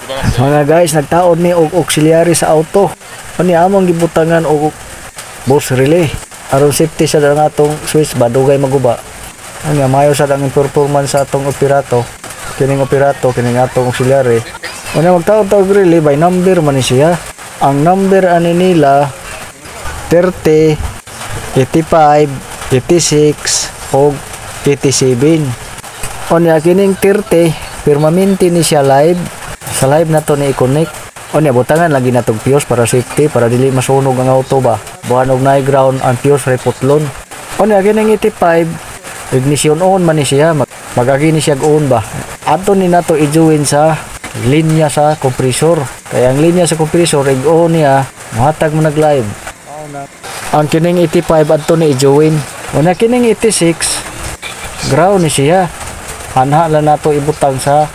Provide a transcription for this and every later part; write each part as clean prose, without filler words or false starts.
Mga guys, nagtaon mi og auxiliary sa auto. Ani among gibutangan og boss relay. Aron safety sa nga atong switch ba dugay maguba. Ani mayo sa ang performance sa atong operato. Kining atong auxiliary. Una magtaon og relay by number man ni siya. Ang number ani nila 30, 85, 86 og 87. Onya kining 30 permanente ni siya live. Sa live na to ni i-connect. Onya butangan lagi na tong fuse para safety para dili masunog ang auto ba. Buhanog na ground ang fuse reputlon. Onya kining 85 ignition on man ni siya. Magagi ni siya on ba. Ato ni nato i-join sa linya sa compressor. Kaya ang linya sa compressor i-on niya mahatag mo nag-live. Ang kining 85 adto ni i-join. Onya kining 86 ground ni siya. Hanha lang nato ibutang sa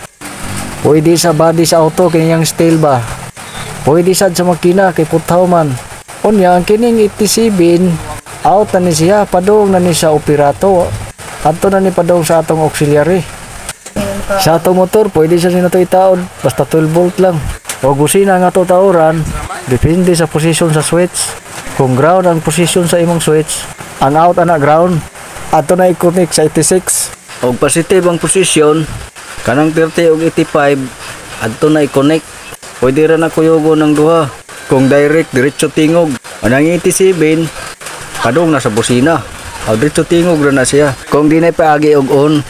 pwede sa body sa auto kining steel ba. Pwede sad sa makina kay putaw man. Unya ang kining 87 out na ni siya padung na ni sa operato. Adto na ni padung sa atong auxiliary. Sa atong motor pwede sa nato itaon basta 12 volt lang. O busina nga to taoran depende sa position sa switch. Kung ground ang position sa imong switch, ang out ana ground. Adto na i-connect sa 86. Og positive ang posisyon kanang 30 og 85 adto na i-connect. Pwede ra na kuyugo ng duha. Kung direct diretso tingog. Anang 87 padung na sa busina. O diretso tingog ra na siya. Kung di na paagi og on